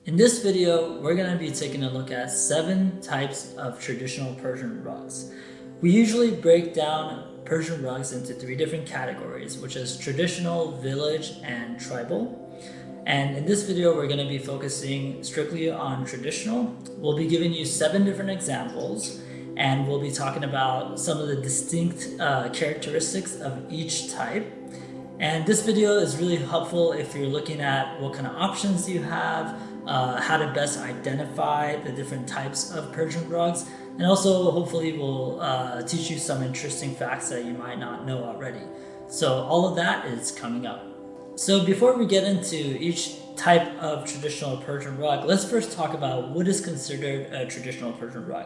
In this video, we're going to be taking a look at 7 types of traditional Persian rugs. We usually break down Persian rugs into 3 different categories, which is traditional, village, and tribal. And in this video, we're going to be focusing strictly on traditional. We'll be giving you 7 different examples, and we'll be talking about some of the distinct characteristics of each type. And this video is really helpful if you're looking at what kind of options you have, how to best identify the different types of Persian rugs, and also hopefully will teach you some interesting facts that you might not know already. So all of that is coming up. So before we get into each type of traditional Persian rug, let's first talk about what is considered a traditional Persian rug.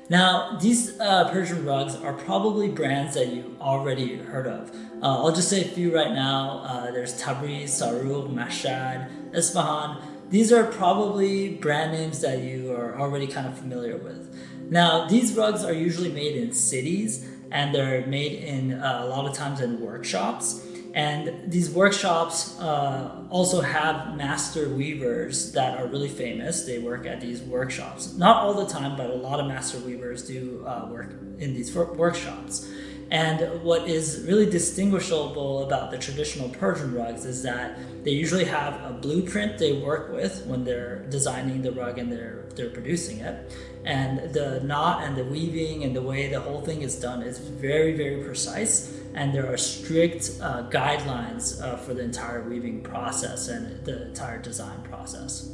Now, these Persian rugs are probably brands that you already heard of. I'll just say a few right now. There's Tabriz, Sarouk, Mashad, Isfahan. These are probably brand names that you are already kind of familiar with. Now, these rugs are usually made in cities, and they're made in a lot of times in workshops. And these workshops also have master weavers that are really famous. They work at these workshops. Not all the time, but a lot of master weavers do work in these workshops. And what is really distinguishable about the traditional Persian rugs is that they usually have a blueprint they work with when they're designing the rug and they're producing it. And the knot and the weaving and the way the whole thing is done is very, very precise. And there are strict guidelines for the entire weaving process and the entire design process.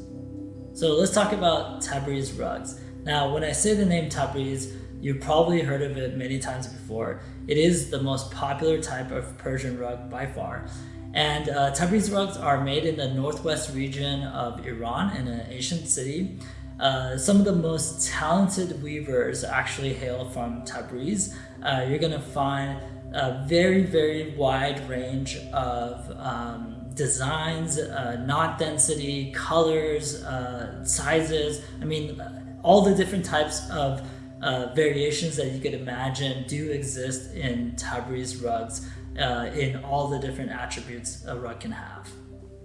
So let's talk about Tabriz rugs. Now, when I say the name Tabriz, you've probably heard of it many times before. It is the most popular type of Persian rug by far. And Tabriz rugs are made in the northwest region of Iran in an ancient city. Some of the most talented weavers actually hail from Tabriz. You're going to find a very, very wide range of designs, knot density, colors, sizes. I mean, all the different types of variations that you could imagine do exist in Tabriz rugs in all the different attributes a rug can have.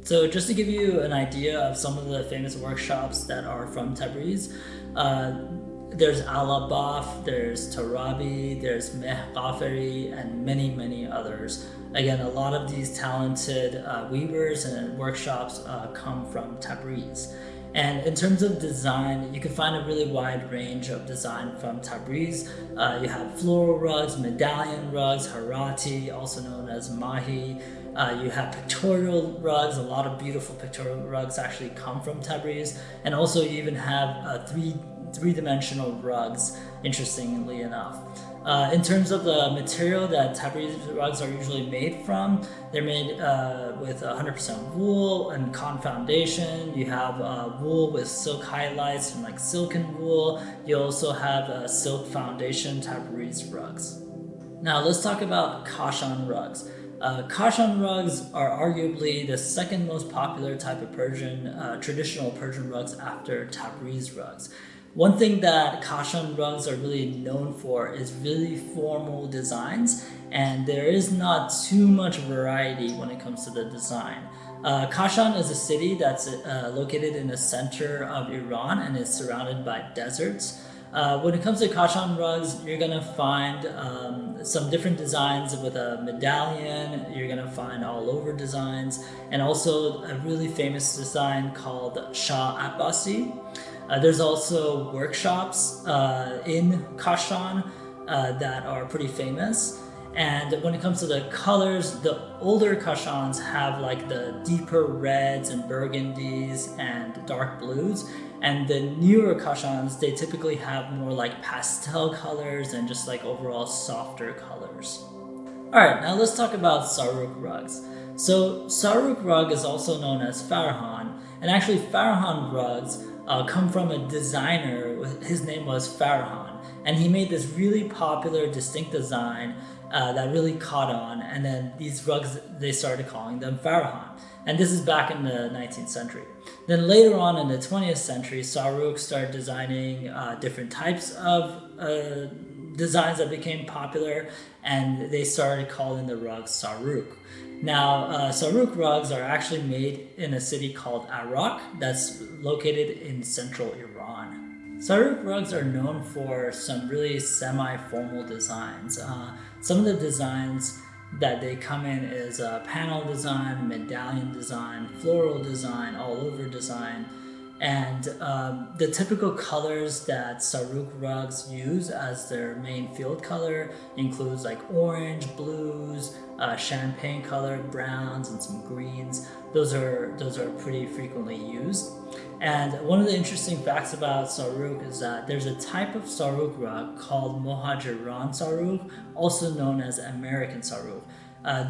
So just to give you an idea of some of the famous workshops that are from Tabriz, there's Alabaf, there's Herati, there's Mahi, and many, many others. Again, a lot of these talented weavers and workshops come from Tabriz. And in terms of design, you can find a really wide range of design from Tabriz. You have floral rugs, medallion rugs, Herati, also known as Mahi. You have pictorial rugs. A lot of beautiful pictorial rugs actually come from Tabriz. And also you even have three-dimensional rugs, interestingly enough. In terms of the material that Tabriz rugs are usually made from, they're made with 100% wool and cotton foundation. You have wool with silk highlights from like silken wool. You also have a silk foundation Tabriz rugs. Now let's talk about Kashan rugs. Kashan rugs are arguably the second most popular type of traditional Persian rugs after Tabriz rugs. One thing that Kashan rugs are really known for is really formal designs, and there is not too much variety when it comes to the design. Kashan is a city that's located in the center of Iran and is surrounded by deserts. When it comes to Kashan rugs, you're gonna find some different designs with a medallion. You're gonna find all over designs, and also a really famous design called Shah Abbasi. There's also workshops in Kashan that are pretty famous. And when it comes to the colors, the older Kashans have like the deeper reds and burgundies and dark blues. And the newer Kashans, they typically have more like pastel colors and just like overall softer colors. All right, now let's talk about Sarouk rugs. So Sarouk rug is also known as Frahan, and actually Frahan rugs come from a designer. His name was Frahan, and he made this really popular, distinct design that really caught on, and then these rugs, they started calling them Frahan. And this is back in the 19th century. Then later on in the 20th century, Sarouk started designing different types of designs that became popular, and they started calling the rugs Sarouk. Now, Sarouk rugs are actually made in a city called Arak that's located in central Iran. Sarouk rugs are known for some really semi-formal designs. Some of the designs that they come in is panel design, medallion design, floral design, all-over design. And the typical colors that Sarouk rugs use as their main field color includes like orange, blues, champagne color, browns, and some greens. Those are pretty frequently used. And one of the interesting facts about Sarouk is that there's a type of Sarouk rug called Mohajiran Sarouk, also known as American Sarouk.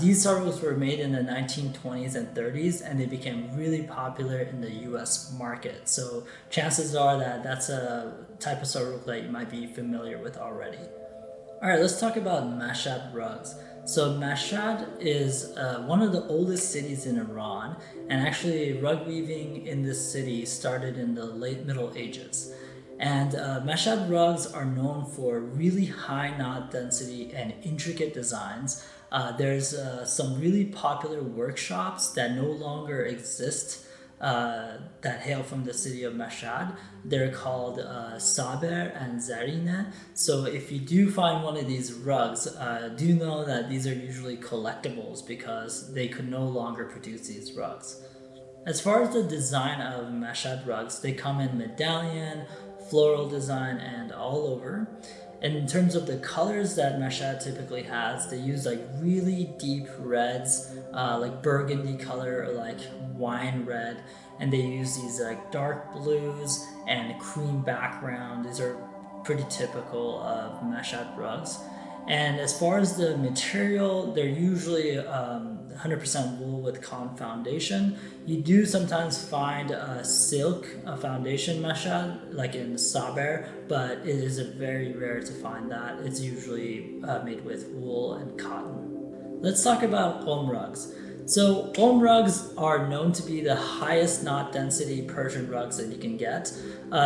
These sarouks were made in the 1920s and 30s, and they became really popular in the US market. So chances are that that's a type of sarouk that you might be familiar with already. All right, let's talk about Mashad Rugs. So Mashad is one of the oldest cities in Iran, and actually rug weaving in this city started in the late Middle Ages. And Mashad rugs are known for really high knot density and intricate designs. There's some really popular workshops that no longer exist that hail from the city of Mashad. They're called Saber and Zarine. So if you do find one of these rugs, do know that these are usually collectibles because they could no longer produce these rugs. As far as the design of Mashad rugs, they come in medallion, floral design, and all over. And in terms of the colors that Mashad typically has, they use like really deep reds, like burgundy color or like wine red, and they use these like dark blues and cream background. These are pretty typical of Mashad rugs. And as far as the material, they're usually 100% wool with cotton foundation. You do sometimes find a silk foundation Mashad, like in Saber, but it is very rare to find that. It's usually made with wool and cotton. Let's talk about Qum rugs. So Qum rugs are known to be the highest knot density Persian rugs that you can get.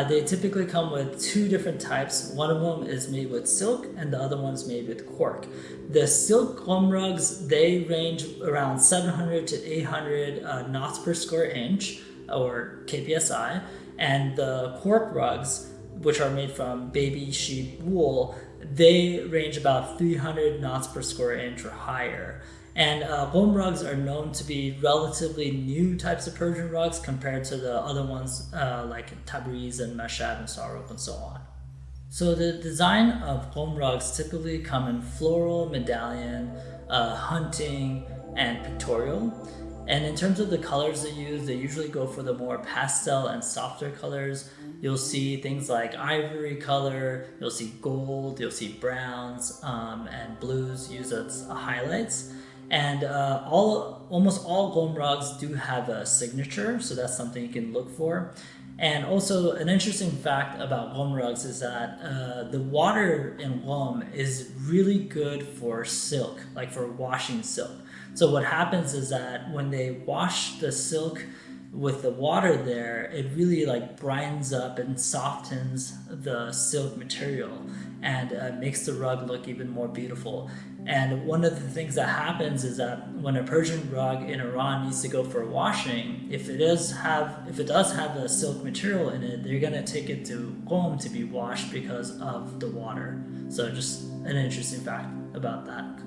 They typically come with two different types. One of them is made with silk and the other one's made with cork. The silk Qum rugs, they range around 700 to 800 knots per square inch, or kpsi, and the cork rugs, which are made from baby sheep wool, they range about 300 knots per square inch or higher. And Qum rugs are known to be relatively new types of Persian rugs compared to the other ones like Tabriz and Mashad and Sarouk and so on. So the design of Qum rugs typically come in floral, medallion, hunting, and pictorial. And in terms of the colors they use, they usually go for the more pastel and softer colors. You'll see things like ivory color, you'll see gold, you'll see browns, and blues used as highlights. And almost all Qum rugs do have a signature, so that's something you can look for. And also an interesting fact about Qum rugs is that the water in Qum is really good for silk, like for washing silk. So what happens is that when they wash the silk with the water there, it really like brightens up and softens the silk material and makes the rug look even more beautiful. And one of the things that happens is that when a Persian rug in Iran needs to go for washing, if it does have a silk material in it, they're gonna take it to Qum to be washed because of the water. So just an interesting fact about that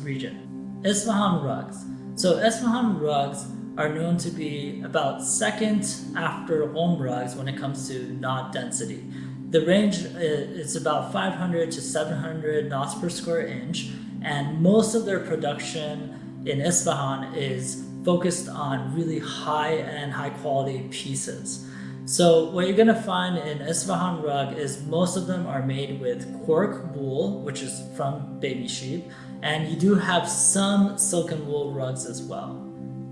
region. Isfahan Rugs. So Isfahan Rugs are known to be about second after Qum rugs when it comes to knot density. The range is about 500 to 700 knots per square inch, and most of their production in Isfahan is focused on really high-end, high-quality pieces. So what you're gonna find in Isfahan rug is most of them are made with cork wool, which is from baby sheep, and you do have some silken wool rugs as well.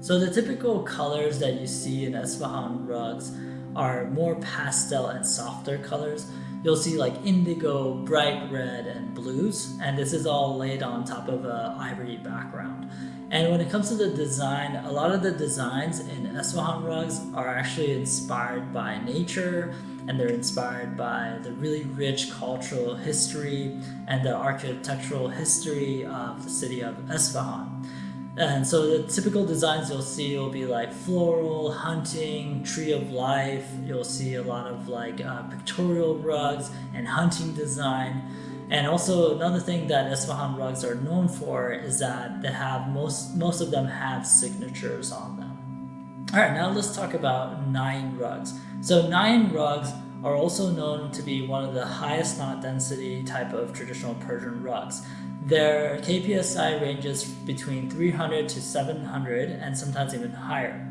So the typical colors that you see in Isfahan rugs are more pastel and softer colors. you'll see like indigo, bright red, and blues, and this is all laid on top of a ivory background. And when it comes to the design, a lot of the designs in Isfahan rugs are actually inspired by nature, and they're inspired by the really rich cultural history and the architectural history of the city of Isfahan. And so the typical designs you'll see will be like floral, hunting, tree of life. You'll see a lot of like pictorial rugs and hunting design. And also another thing that Isfahan rugs are known for is that they have most of them have signatures on them. All right, now let's talk about Nain rugs. So Nain rugs are also known to be one of the highest knot density type of traditional Persian rugs. Their KPSI ranges between 300 to 700 and sometimes even higher.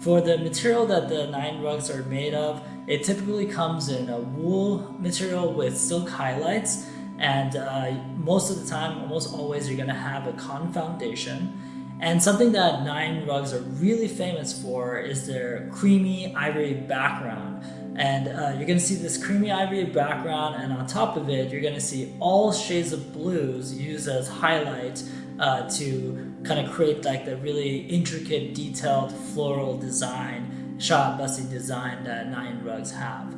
For the material that the Nain rugs are made of, it typically comes in a wool material with silk highlights, and most of the time, almost always, you're going to have a cotton foundation. And something that Nain rugs are really famous for is their creamy ivory background. And you're going to see this creamy ivory background, and on top of it, you're going to see all shades of blues used as highlight to kind of create like the really intricate, detailed floral design, Shah Abbasi design that Nain rugs have.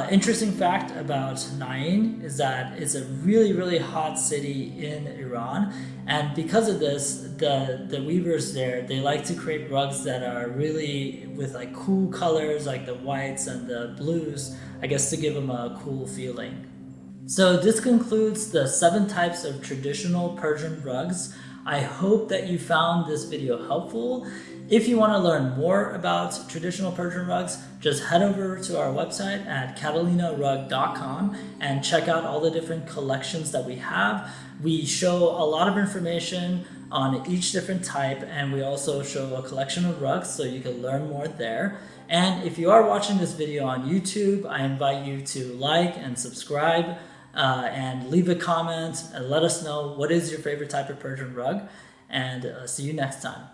Interesting fact about Nain is that it's a really hot city in Iran, and because of this, the weavers there, they like to create rugs that are really with like cool colors like the whites and the blues, I guess, to give them a cool feeling. So this concludes the 7 types of traditional Persian rugs. I hope that you found this video helpful. If you want to learn more about traditional Persian rugs, just head over to our website at catalinarug.com and check out all the different collections that we have. We show a lot of information on each different type, and we also show a collection of rugs so you can learn more there. And if you are watching this video on YouTube, I invite you to like and subscribe and leave a comment and let us know what is your favorite type of Persian rug, and see you next time.